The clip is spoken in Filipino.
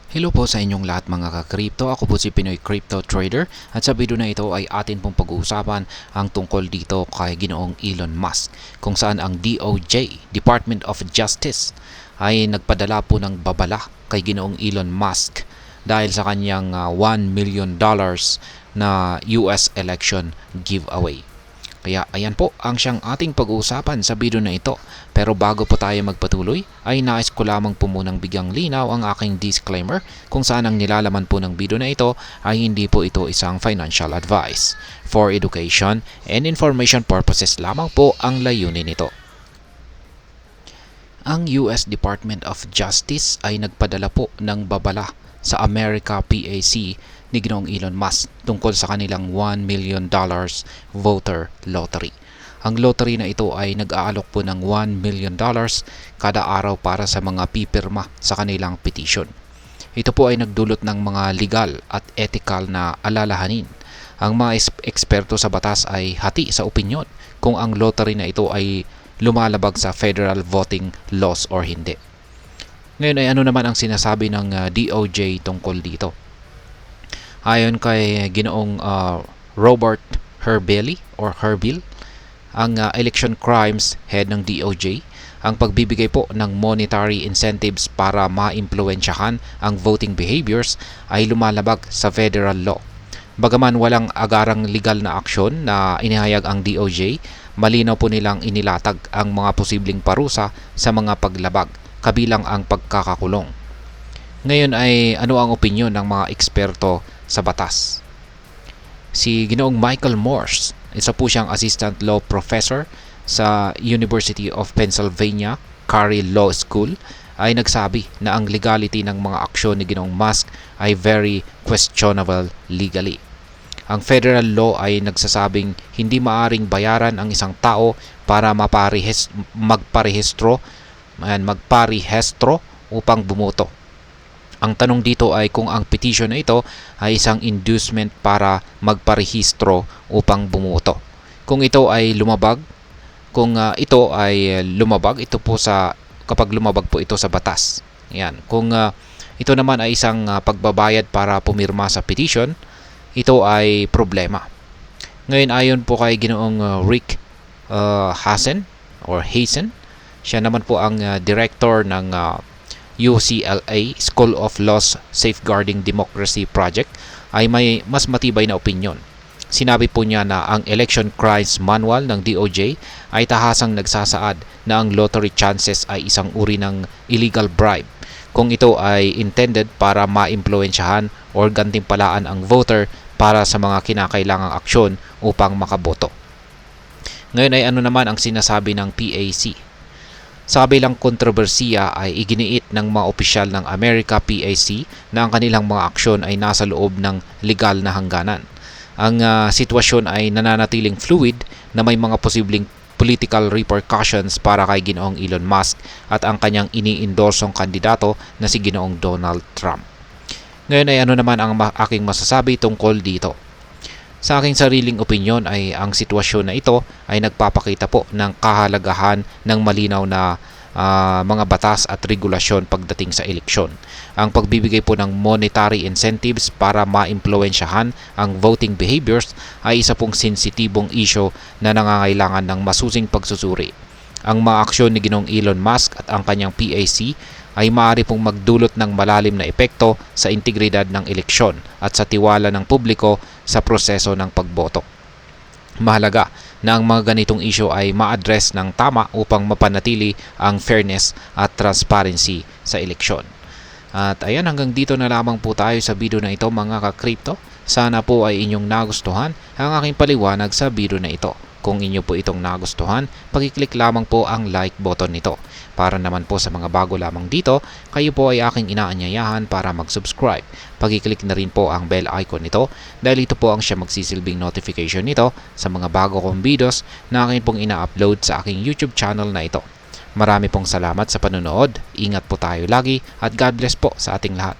Hello po sa inyong lahat mga ka-crypto. Ako po si Pinoy Crypto Trader at sa video na ito ay atin pong pag-uusapan ang tungkol dito kay Ginoong Elon Musk kung saan ang DOJ, Department of Justice, ay nagpadala po ng babala kay Ginoong Elon Musk dahil sa kanyang $1 million na US election giveaway. Kaya ayan po ang siyang ating pag-uusapan sa video na ito. Pero bago po tayo magpatuloy, ay nais ko lamang po munang bigyang linaw ang aking disclaimer kung saan ang nilalaman po ng video na ito ay hindi po ito isang financial advice. For education and information purposes lamang po ang layunin nito. Ang US Department of Justice ay nagpadala po ng babala sa America PAC ni Ginoong Elon Musk tungkol sa kanilang $1 million voter lottery. Ang lottery na ito ay nag-aalok po ng $1 million kada araw para sa mga pipirma sa kanilang petition. Ito po ay nagdulot ng mga legal at ethical na alalahanin. Ang mga eksperto sa batas ay hati sa opinyon kung ang lottery na ito ay lumalabag sa federal voting laws or hindi. Ngayon ay ano naman ang sinasabi ng DOJ tungkol dito? Ayon kay Ginoong Robert Herbeli or Herbil, ang election crimes head ng DOJ, ang pagbibigay po ng monetary incentives para maimpluwensyahan ang voting behaviors ay lumalabag sa federal law. Bagaman walang agarang legal na aksyon na inihayag ang DOJ, malinaw po nilang inilatag ang mga posibleng parusa sa mga paglabag, kabilang ang pagkakakulong. Ngayon ay ano ang opinyon ng mga eksperto sa batas? Si Ginoong Michael Morse, isa po siyang assistant law professor sa University of Pennsylvania Carey Law School, ay nagsabi na ang legality ng mga aksyon ni Ginoong Musk ay very questionable legally. Ang federal law ay nagsasabing hindi maaring bayaran ang isang tao para magparehistro upang bumoto. Ang tanong dito ay kung ang petition na ito ay isang inducement para magparehistro upang bumoto. Kung ito ay lumabag, ito po sa kapag lumabag po ito sa batas. Yan. Kung ito naman ay isang pagbabayad para pumirma sa petition, ito ay problema. Ngayon ayon po kay Ginoong Rick Hasen, siya naman po ang director ng UCLA School of Law's Safeguarding Democracy Project, ay may mas matibay na opinyon. Sinabi po niya na ang Election Crimes Manual ng DOJ ay tahasang nagsasaad na ang lottery chances ay isang uri ng illegal bribe kung ito ay intended para maimpluwensyahan o gantimpalaan ang voter para sa mga kinakailangang aksyon upang makaboto. Ngayon ay ano naman ang sinasabi ng PAC? Sa kabilang kontrobersiya ay iginiit ng mga opisyal ng America PAC na ang kanilang mga aksyon ay nasa loob ng legal na hangganan. Ang sitwasyon ay nananatiling fluid na may mga posibleng political repercussions para kay Ginoong Elon Musk at ang kanyang ini-endorsong kandidato na si Ginoong Donald Trump. Ngayon ay ano naman ang aking masasabi tungkol dito? Sa aking sariling opinyon ay ang sitwasyon na ito ay nagpapakita po ng kahalagahan ng malinaw na mga batas at regulasyon pagdating sa eleksyon. Ang pagbibigay po ng monetary incentives para maimpluwensyahan ang voting behaviors ay isa pong sensitibong issue na nangangailangan ng masusing pagsusuri. Ang mga aksyon ni Ginoong Elon Musk at ang kanyang PAC ay maaari pong magdulot ng malalim na epekto sa integridad ng eleksyon at sa tiwala ng publiko sa proseso ng pagboto. Mahalaga na ang mga ganitong issue ay ma-address ng tama upang mapanatili ang fairness at transparency sa eleksyon. At ayan, hanggang dito na lamang po tayo sa video na ito mga ka-crypto. Sana po ay inyong nagustuhan ang aking paliwanag sa video na ito. Kung inyo po itong nagustuhan, pag-click lamang po ang like button nito. Para naman po sa mga bago lamang dito, kayo po ay aking inaanyayahan para mag-subscribe. Pag-click na rin po ang bell icon nito dahil ito po ang siya magsisilbing notification nito sa mga bago kong videos na akin pong ina-upload sa aking YouTube channel na ito. Marami pong salamat sa panonood, ingat po tayo lagi at God bless po sa ating lahat.